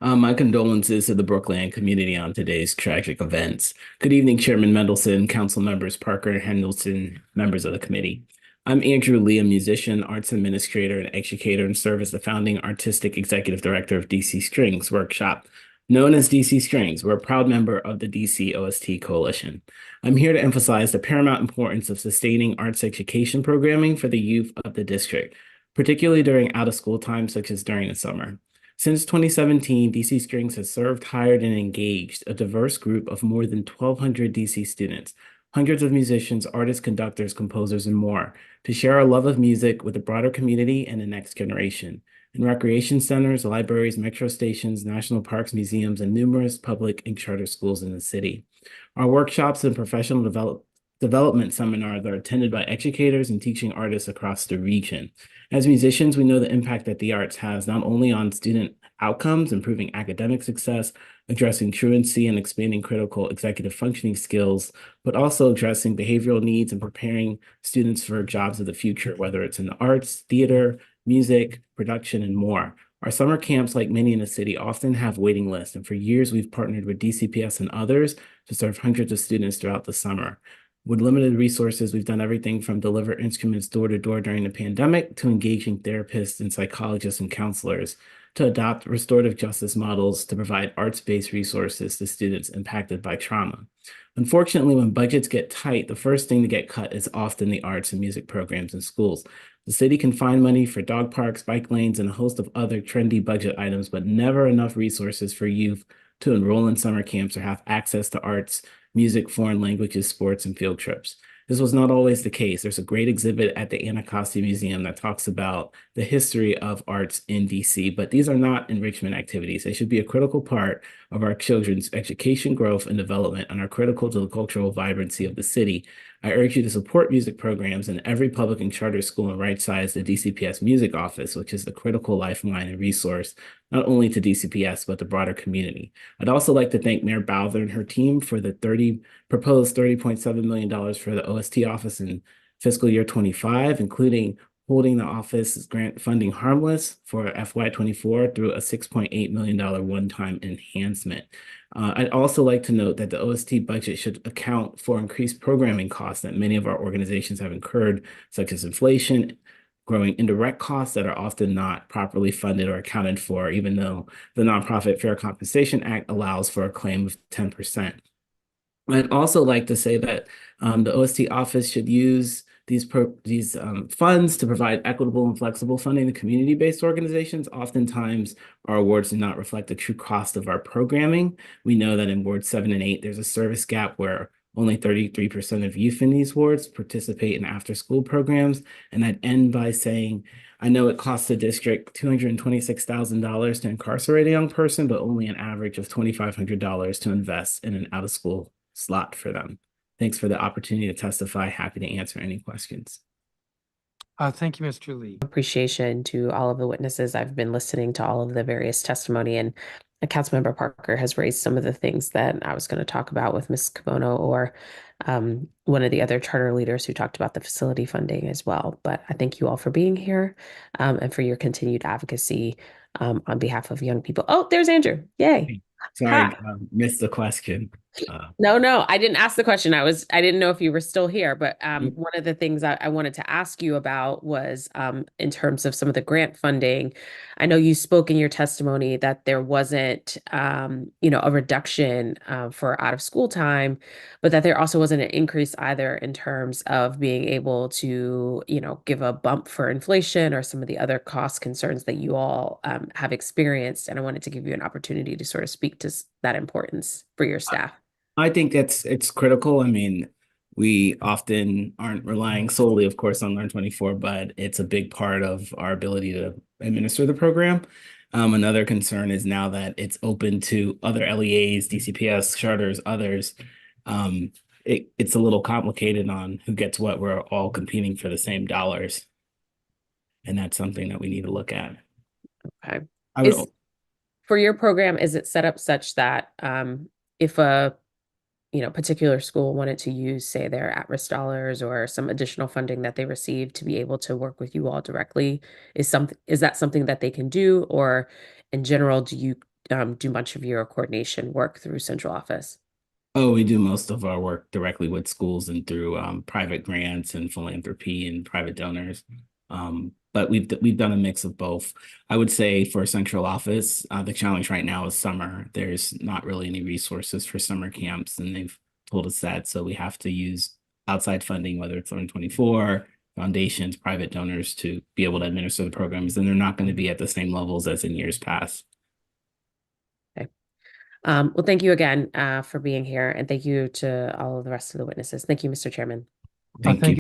My condolences to the Brookland community on today's tragic events. Good evening, Chairman Mendelson, Council members Parker and Henderson, members of the committee. I'm Andrew Lee, a musician, arts administrator, and educator, and serve as the founding artistic executive director of DC Strings Workshop. Known as DC Strings, we're a proud member of the DC OST Coalition. I'm here to emphasize the paramount importance of sustaining arts education programming for the youth of the district, particularly during out-of-school times such as during the summer. Since 2017, DC Strings has served, hired, and engaged a diverse group of more than 1,200 DC students, hundreds of musicians, artists, conductors, composers, and more, to share our love of music with the broader community and the next generation. In recreation centers, libraries, metro stations, national parks, museums, and numerous public and charter schools in the city. Our workshops and professional development seminars are attended by educators and teaching artists across the region. As musicians, we know the impact that the arts has not only on student outcomes, improving academic success, addressing truancy and expanding critical executive functioning skills, but also addressing behavioral needs and preparing students for jobs of the future, whether it's in the arts, theater, music, production, and more. Our summer camps, like many in the city, often have waiting lists, and for years we've partnered with DCPS and others to serve hundreds of students throughout the summer. With limited resources, we've done everything from deliver instruments door to door during the pandemic to engaging therapists and psychologists and counselors to adopt restorative justice models to provide arts-based resources to students impacted by trauma. Unfortunately, when budgets get tight, the first thing to get cut is often the arts and music programs in schools. The city can find money for dog parks, bike lanes, and a host of other trendy budget items, but never enough resources for youth to enroll in summer camps or have access to arts, music, foreign languages, sports, and field trips. This was not always the case. There's a great exhibit at the Anacostia Museum that talks about the history of arts in DC, but these are not enrichment activities. They should be a critical part of our children's education, growth, and development and are critical to the cultural vibrancy of the city. I urge you to support music programs in every public and charter school and right-size the DCPS Music Office, which is the critical lifeline and resource, not only to DCPS, but the broader community. I'd also like to thank Mayor Bowther and her team for the proposed $30.7 million for the OST office in fiscal year 25, including holding the office's grant funding harmless for FY24 through a $6.8 million one-time enhancement. I'd also like to note that the OST budget should account for increased programming costs that many of our organizations have incurred, such as inflation, growing indirect costs that are often not properly funded or accounted for, even though the Nonprofit Fair Compensation Act allows for a claim of 10%. I'd also like to say that the OST office should use these funds to provide equitable and flexible funding to community-based organizations. Oftentimes, our awards do not reflect the true cost of our programming. We know that in Wards 7 and 8, there's a service gap where only 33% of youth in these wards participate in after-school programs. And I'd end by saying, I know it costs the district $226,000 to incarcerate a young person, but only an average of $2,500 to invest in an out-of-school slot for them. Thanks for the opportunity to testify. Happy to answer any questions. Thank you, Mr. Lee. Appreciation to all of the witnesses. I've been listening to all of the various testimony, and Councilmember Parker has raised some of the things that I was going to talk about with Ms. Cabono or one of the other charter leaders who talked about the facility funding as well. But I thank you all for being here and for your continued advocacy on behalf of young people. Oh, there's Andrew. Yay. Sorry, missed the question. No, I didn't ask the question. I didn't know if you were still here, but one of the things I wanted to ask you about was in terms of some of the grant funding. I know you spoke in your testimony that there wasn't, a reduction for out of school time, but that there also wasn't an increase either in terms of being able to, give a bump for inflation or some of the other cost concerns that you all have experienced. And I wanted to give you an opportunity to sort of speak to that importance for your staff. I think it's critical. I mean, we often aren't relying solely, of course, on Learn24, but it's a big part of our ability to administer the program. Another concern is now that it's open to other LEAs, DCPS, charters, others. It's a little complicated on who gets what. We're all competing for the same dollars. And that's something that we need to look at. Okay. For your program, is it set up such that if a particular school wanted to use, say, their at-risk dollars or some additional funding that they received to be able to work with you all directly, is that something that they can do? Or in general, do much of your coordination work through central office? Oh, we do most of our work directly with schools and through private grants and philanthropy and private donors. But we've done a mix of both. I would say for central office, the challenge right now is summer. There's not really any resources for summer camps, and they've told us that. So we have to use outside funding, whether it's Learn 24, foundations, private donors, to be able to administer the programs, and they're not going to be at the same levels as in years past. Okay. Well, thank you again for being here, and thank you to all of the rest of the witnesses. Thank you, Mr. Chairman. Thank you.